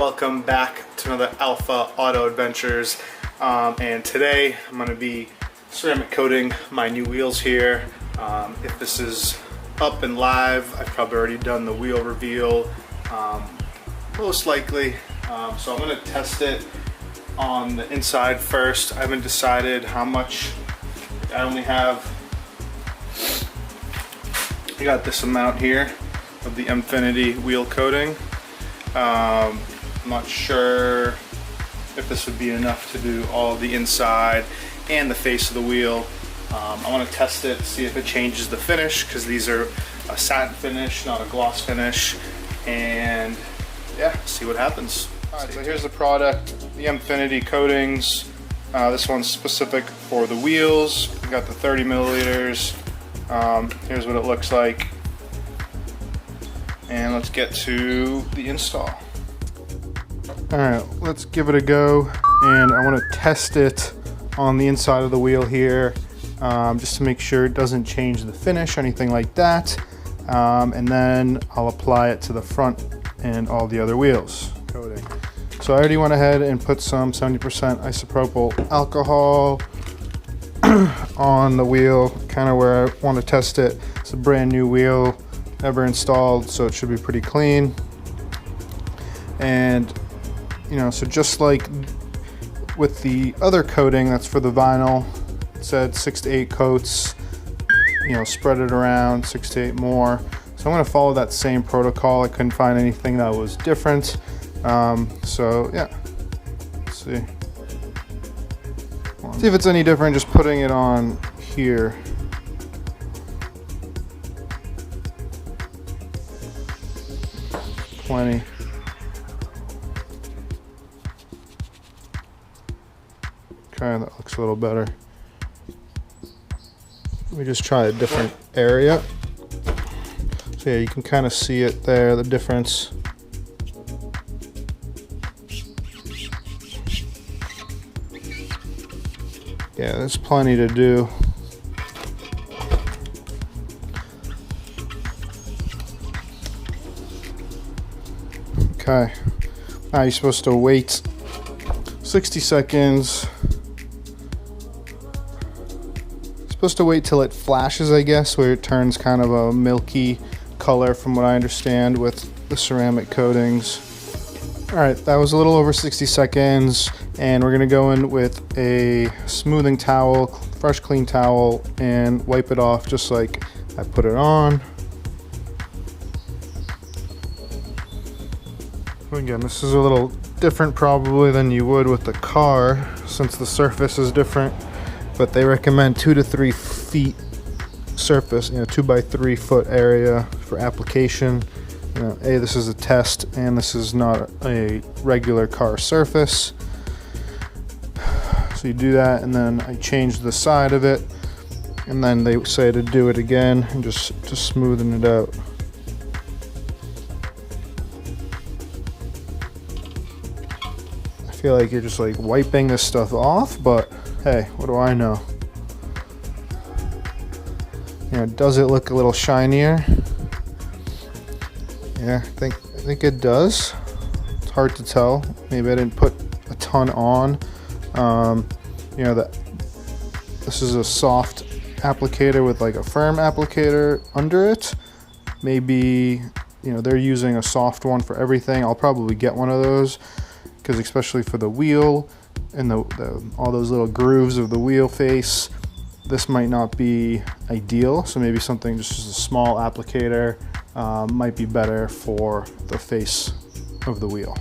welcome back to another Alpha Auto Adventures. And today I'm going to be ceramic coating my new wheels here. If this is up and live, I've probably already done the wheel reveal, most likely. So I'm going to test it on the inside first. I haven't decided how much. I only have, I got this amount here of the MFinity wheel coating. I'm not sure if this would be enough to do all the inside and the face of the wheel. I want to test it, see if it changes the finish, because these are a satin finish, not a gloss finish, and yeah, see what happens. Alright, so here's the product, the MFinity coatings. This one's specific for the wheels. We got the 30 milliliters. Here's what it looks like. And let's get to the install. Alright, let's give it a go. And I want to test it on the inside of the wheel here, just to make sure it doesn't change the finish or anything like that. And then I'll apply it to the front and all the other wheels coating. So I already went ahead and put some 70% isopropyl alcohol on the wheel, kind of where I want to test it. It's a brand new wheel, never installed, so it should be pretty clean. And you know, so just like with the other coating that's for the vinyl, it said 6 to 8 coats, you know, spread it around, 6 to 8 more. So I'm going to follow that same protocol. I couldn't find anything that was different. So yeah, let's see. See if it's any different just putting it on here. Plenty. Okay, that looks a little better. Let me just try a different area. So yeah, you can kind of see it there, the difference. Yeah, there's plenty to do. Okay, now you're supposed to wait 60 seconds. Supposed to wait till it flashes, I guess, where it turns kind of a milky color from what I understand with the ceramic coatings. Alright, that was a little over 60 seconds, and we're going to go in with a smoothing towel, fresh clean towel, and wipe it off just like I put it on. Again, this is a little different probably than you would with the car, since the surface is different, but they recommend 2 to 3 feet surface, you know, 2 by 3 foot area for application. You know, this is a test, and this is not a regular car surface. So you do that, and then I change the side of it, and then they say to do it again and just smoothen it out. I feel like you're just like wiping this stuff off, but hey, what do I know? You know, does it look a little shinier? Yeah, I think it does. It's hard to tell. Maybe I didn't put a ton on. You know, this is a soft applicator with like a firm applicator under it. Maybe, you know, they're using a soft one for everything. I'll probably get one of those, because especially for the wheel and all those little grooves of the wheel face, this might not be ideal. So maybe something just as a small applicator might be better for the face of the wheel.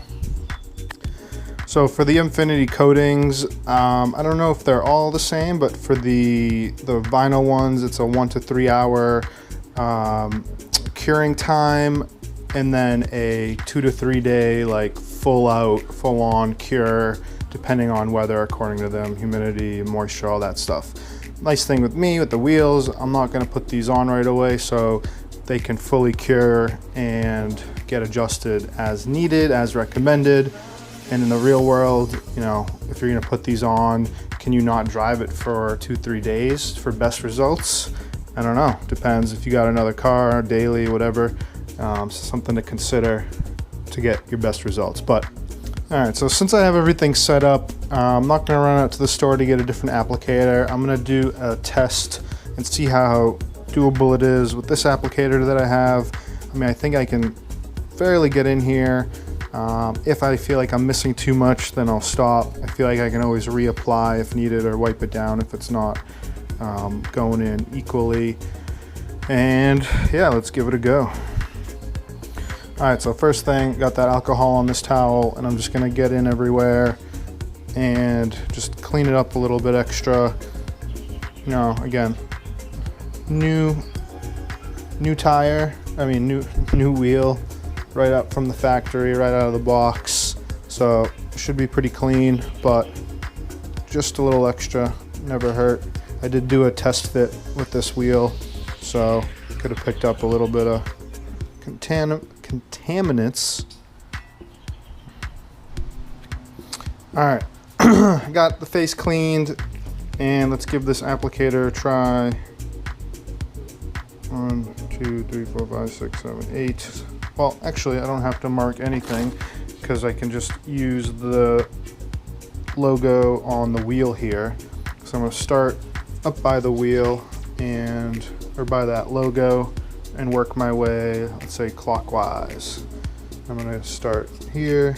So for the MFinity coatings, I don't know if they're all the same, but for the vinyl ones, it's a 1 to 3 hour curing time, and then a 2 to 3 day like full on cure, depending on weather, according to them, humidity, moisture, all that stuff. Nice thing with me, with the wheels, I'm not going to put these on right away, so they can fully cure and get adjusted as needed, as recommended. And in the real world, you know, if you're going to put these on, can you not drive it for 2-3 days for best results? I don't know, depends if you got another car, daily, whatever. So something to consider to get your best results. But Alright, so since I have everything set up, I'm not going to run out to the store to get a different applicator. I'm going to do a test and see how doable it is with this applicator that I have. I mean, I think I can fairly get in here. If I feel like I'm missing too much, then I'll stop. I feel like I can always reapply if needed or wipe it down if it's not going in equally. And yeah, let's give it a go. Alright, so first thing, got that alcohol on this towel, and I'm just going to get in everywhere and just clean it up a little bit extra. You know, again, new tire, I mean new wheel, right up from the factory, right out of the box. So it should be pretty clean, but just a little extra, never hurt. I did do a test fit with this wheel, so could have picked up a little bit of contaminants. Alright, got the face cleaned, and let's give this applicator a try. 1, 2, 3, 4, 5, 6, 7, 8. Well, actually, I don't have to mark anything because I can just use the logo on the wheel here. So I'm going to start up by the wheel or by that logo, and work my way, let's say clockwise. I'm going to start here.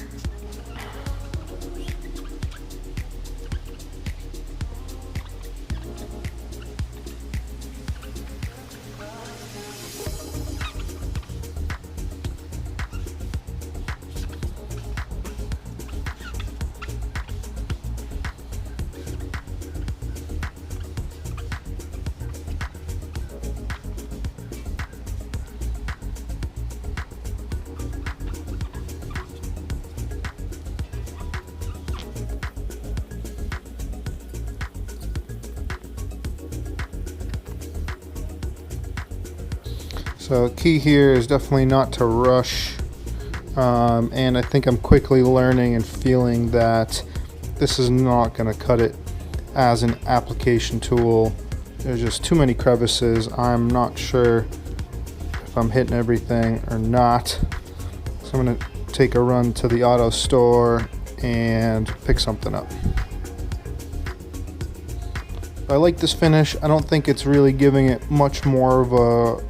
So key here is definitely not to rush, and I think I'm quickly learning and feeling that this is not going to cut it as an application tool. There's just too many crevices. I'm not sure if I'm hitting everything or not. So I'm going to take a run to the auto store and pick something up. I like this finish. I don't think it's really giving it much more of a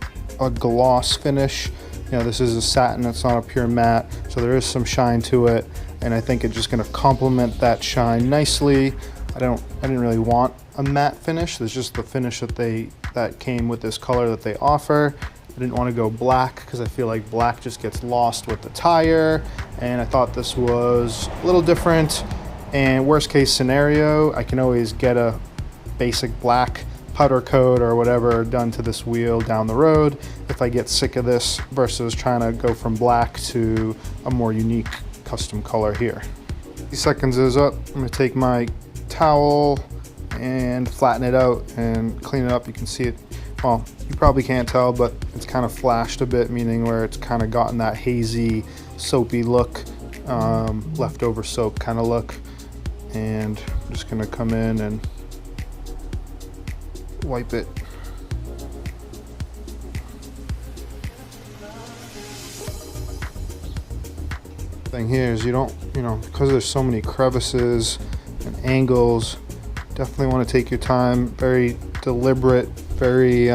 gloss finish. You know, this is a satin, it's not a pure matte, so there is some shine to it, and I think it's just going to complement that shine nicely. I didn't really want a matte finish. There's just the finish that came with this color that they offer. I didn't want to go black because I feel like black just gets lost with the tire, and I thought this was a little different. And worst case scenario, I can always get a basic black powder coat or whatever done to this wheel down the road if I get sick of this, versus trying to go from black to a more unique custom color here. 50 seconds is up. I'm going to take my towel and flatten it out and clean it up. You can see it, well, you probably can't tell, but it's kind of flashed a bit, meaning where it's kind of gotten that hazy soapy look, leftover soap kind of look. And I'm just going to come in and wipe it. Thing here is you don't, because there's so many crevices and angles, definitely want to take your time. Very deliberate, very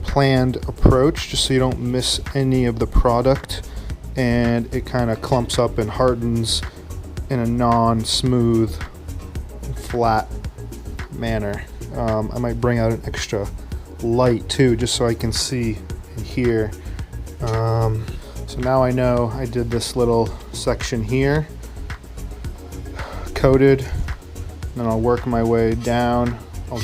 planned approach, just so you don't miss any of the product, and it kind of clumps up and hardens in a non-smooth, flat manner. I might bring out an extra light too, just so I can see and hear. So now I know I did this little section here, coated, then I'll work my way down. I'll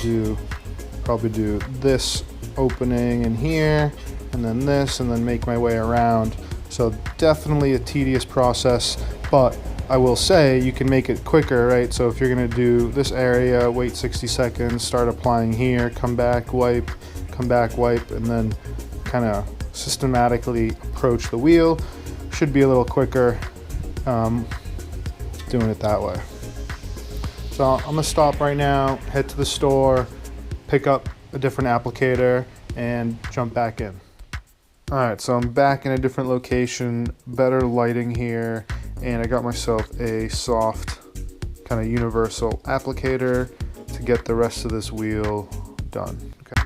probably do this opening in here, and then this, and then make my way around. So definitely a tedious process, but I will say you can make it quicker, right? So if you're gonna do this area, wait 60 seconds, start applying here, come back, wipe, and then kind of systematically approach the wheel. Should be a little quicker doing it that way. So I'm gonna stop right now, head to the store, pick up a different applicator, and jump back in. All right, so I'm back in a different location, better lighting here, and I got myself a soft kind of universal applicator to get the rest of this wheel done. Okay.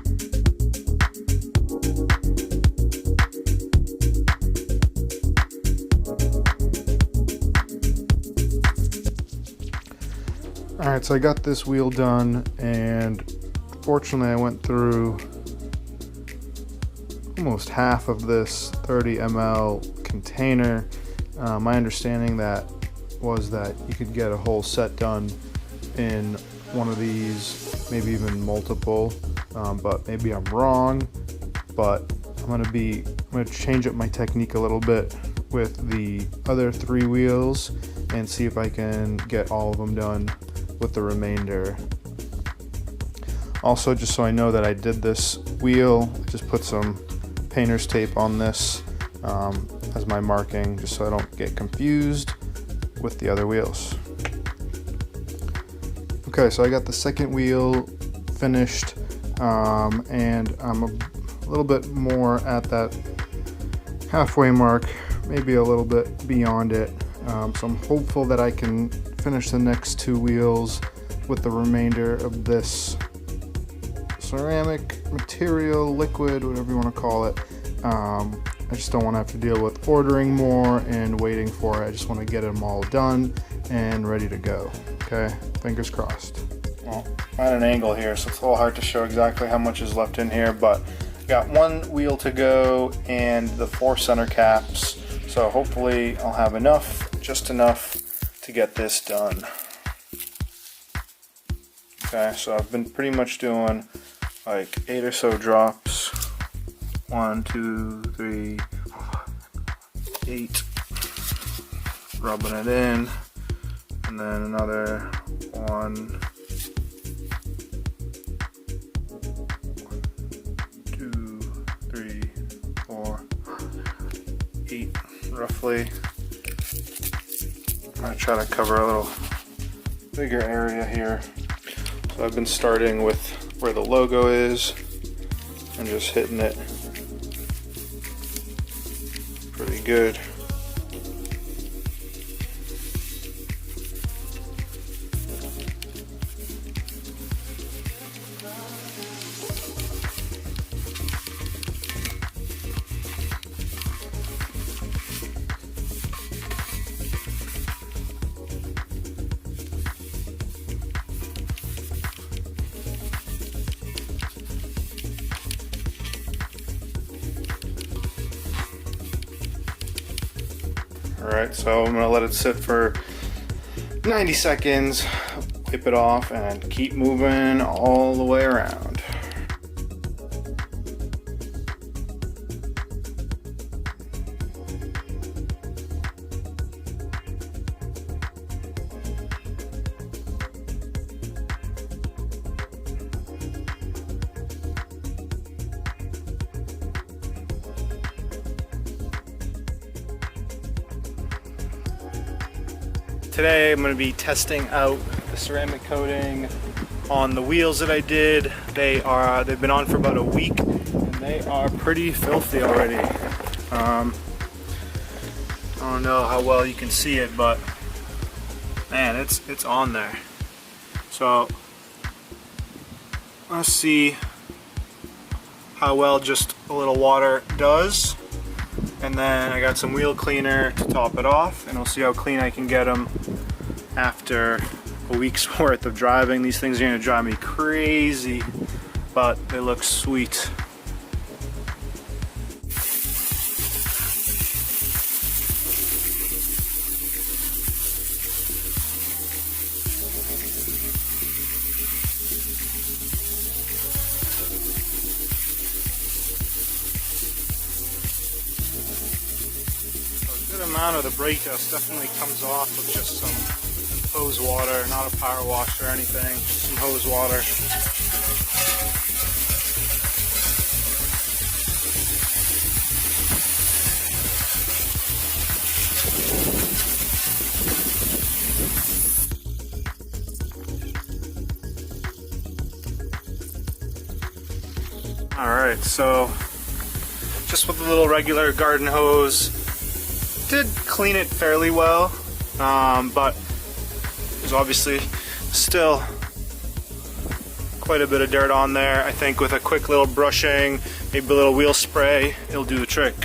Alright, so I got this wheel done, and fortunately I went through almost half of this 30 ml container. My understanding was that you could get a whole set done in one of these, maybe even multiple, but maybe I'm wrong. But I'm gonna change up my technique a little bit with the other 3 wheels and see if I can get all of them done with the remainder. Also, just so I know that I did this wheel, I just put some painter's tape on this as my marking, just so I don't get confused with the other wheels. Okay, so I got the second wheel finished, and I'm a little bit more at that halfway mark, maybe a little bit beyond it. So I'm hopeful that I can finish the next 2 wheels with the remainder of this ceramic material, liquid, whatever you want to call it. I just don't want to have to deal with ordering more and waiting for it. I just want to get them all done and ready to go. Okay, fingers crossed. Well, I'm at an angle here, so it's a little hard to show exactly how much is left in here, but I got 1 wheel to go and the 4 center caps, so hopefully I'll have enough, just enough to get this done. Okay, so I've been pretty much doing like 8 or so drops. 1, 2, 3, 4, 8. Rubbing it in, and then another 1, 2, 3, 4, 8, roughly. I'm gonna try to cover a little bigger area here. So I've been starting with where the logo is and just hitting it pretty good. Alright, so I'm going to let it sit for 90 seconds, wipe it off, and keep moving all the way around. Today I'm going to be testing out the ceramic coating on the wheels that I did. They've been on for about a week and they are pretty filthy already. I don't know how well you can see it, but man, it's on there. So let's see how well just a little water does. And then I got some wheel cleaner to top it off, and I'll see how clean I can get them after a week's worth of driving. These things are going to drive me crazy, but they look sweet. Amount of the brake dust definitely comes off with just some hose water, not a power wash or anything, just some hose water. Alright, so just with a little regular garden hose, did clean it fairly well. but there's obviously still quite a bit of dirt on there. I think with a quick little brushing, maybe a little wheel spray, it'll do the trick.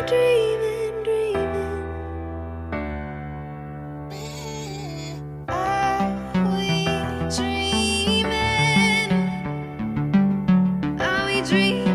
Dreaming, dreaming. Are we dreaming? Are we dreaming?